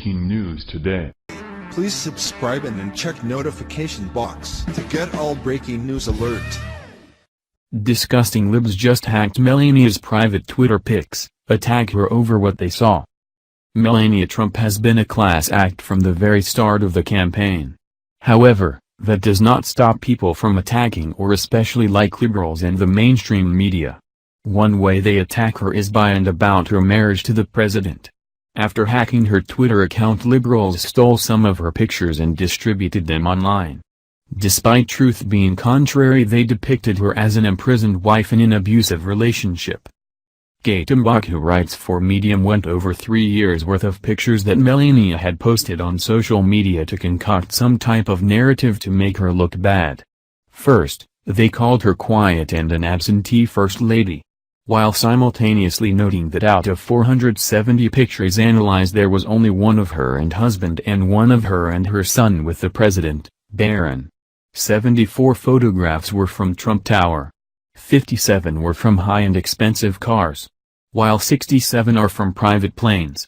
breaking news today. Please subscribe and then check notification box to get all breaking news alert. Disgusting libs just hacked Melania's private Twitter pics, attack her over what they saw. Melania Trump has been a class act from the very start of the campaign. However, that does not stop people from attacking or especially like liberals and the mainstream media. One way they attack her is by and about her marriage to the president. After hacking her Twitter account, liberals stole some of her pictures and distributed them online. Despite truth being contrary, they depicted her as an imprisoned wife in an abusive relationship. Kate Mbach, who writes for Medium, went over 3 years' worth of pictures that Melania had posted on social media to concoct some type of narrative to make her look bad. First, they called her quiet and an absentee first lady, while simultaneously noting that out of 470 pictures analyzed there was only one of her and husband and one of her and her son with the president, Barron. 74 photographs were from Trump Tower. 57 were from high-end expensive cars, while 67 are from private planes.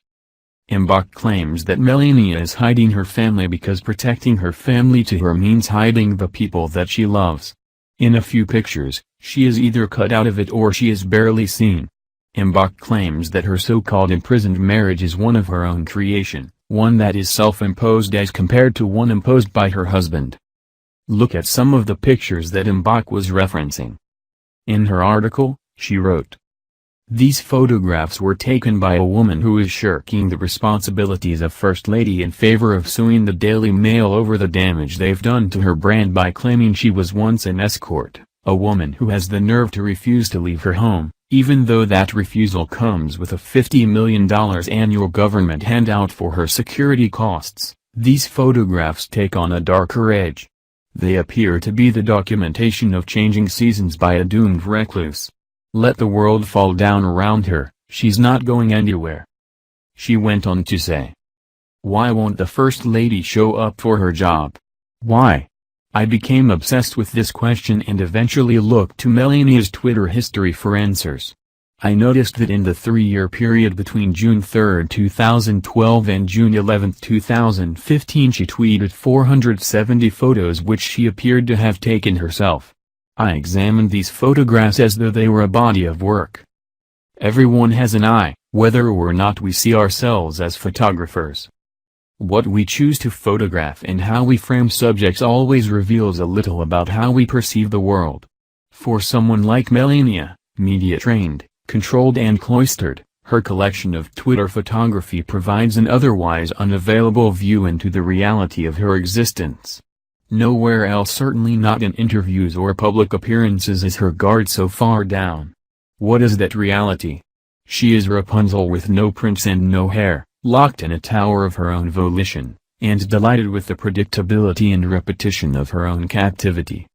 Mbach claims that Melania is hiding her family because protecting her family to her means hiding the people that she loves. In a few pictures, she is either cut out of it or she is barely seen. Mbach claims that her so-called imprisoned marriage is one of her own creation, one that is self-imposed as compared to one imposed by her husband. Look at some of the pictures that Mbach was referencing. In her article, she wrote, "These photographs were taken by a woman who is shirking the responsibilities of First Lady in favor of suing the Daily Mail over the damage they've done to her brand by claiming she was once an escort, a woman who has the nerve to refuse to leave her home, even though that refusal comes with a $50 million annual government handout for her security costs. These photographs take on a darker edge. They appear to be the documentation of changing seasons by a doomed recluse. Let the world fall down around her, she's not going anywhere." She went on to say, "Why won't the First Lady show up for her job? Why?" I became obsessed with this question and eventually looked to Melania's Twitter history for answers. I noticed that in the 3-year period between June 3, 2012 and June 11, 2015 she tweeted 470 photos which she appeared to have taken herself. I examined these photographs as though they were a body of work. Everyone has an eye, whether or not we see ourselves as photographers. What we choose to photograph and how we frame subjects always reveals a little about how we perceive the world. For someone like Melania, media-trained, controlled and cloistered, her collection of Twitter photography provides an otherwise unavailable view into the reality of her existence. Nowhere else, certainly not in interviews or public appearances, is her guard so far down. What is that reality? She is Rapunzel with no prince and no hair, locked in a tower of her own volition, and delighted with the predictability and repetition of her own captivity.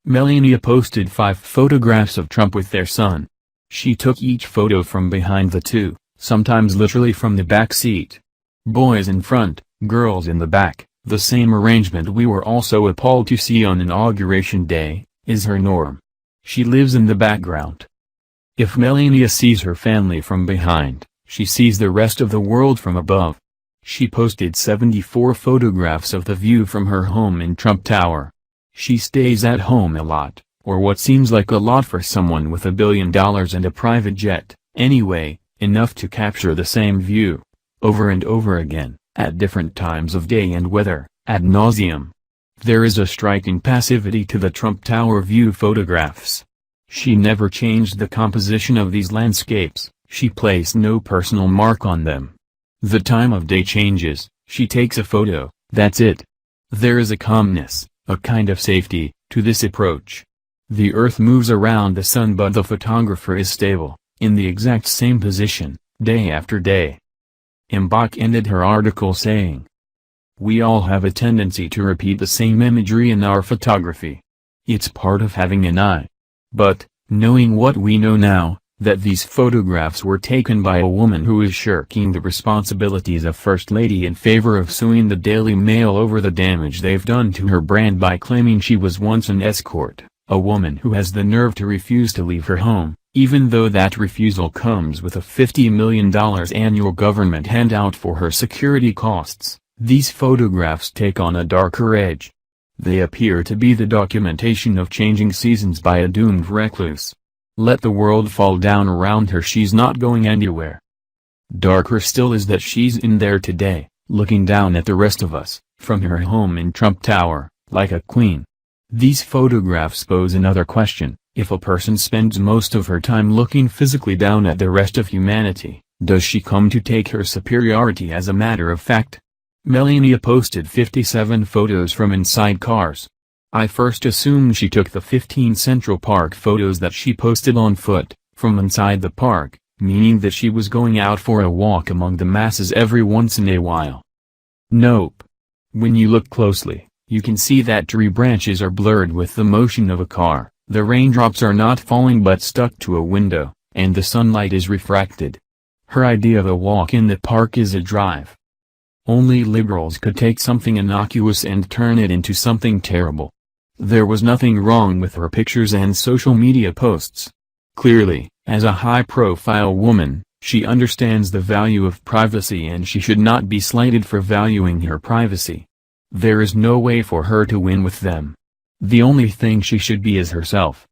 Melania posted 5 photographs of Trump with their son. She took each photo from behind the two, sometimes literally from the back seat. Boys in front, girls in the back, the same arrangement we were also appalled to see on Inauguration Day, is her norm. She lives in the background. If Melania sees her family from behind, she sees the rest of the world from above. She posted 74 photographs of the view from her home in Trump Tower. She stays at home a lot, or what seems like a lot for someone with $1 billion and a private jet, anyway, enough to capture the same view, over and over again, at different times of day and weather, ad nauseum. There is a striking passivity to the Trump Tower view photographs. She never changed the composition of these landscapes, she placed no personal mark on them. The time of day changes, she takes a photo, that's it. There is a calmness, a kind of safety, to this approach. The earth moves around the sun but the photographer is stable, in the exact same position, day after day. Mbach ended her article saying, "We all have a tendency to repeat the same imagery in our photography. It's part of having an eye. But, knowing what we know now, that these photographs were taken by a woman who is shirking the responsibilities of First Lady in favor of suing the Daily Mail over the damage they've done to her brand by claiming she was once an escort, a woman who has the nerve to refuse to leave her home, Even though that refusal comes with a $50 million annual government handout for her security costs, these photographs take on a darker edge. They appear to be the documentation of changing seasons by a doomed recluse. Let the world fall down around her, she's not going anywhere. Darker still is that she's in there today, looking down at the rest of us, from her home in Trump Tower, like a queen. These photographs pose another question: if a person spends most of her time looking physically down at the rest of humanity, does she come to take her superiority as a matter of fact? Melania posted 57 photos from inside cars. I first assumed she took the 15 Central Park photos that she posted on foot, from inside the park, meaning that she was going out for a walk among the masses every once in a while. Nope. When you look closely, you can see that tree branches are blurred with the motion of a car, the raindrops are not falling but stuck to a window, and the sunlight is refracted. Her idea of a walk in the park is a drive. Only liberals could take something innocuous and turn it into something terrible. There was nothing wrong with her pictures and social media posts. Clearly, as a high-profile woman, she understands the value of privacy and she should not be slighted for valuing her privacy. There is no way for her to win with them. The only thing she should be is herself.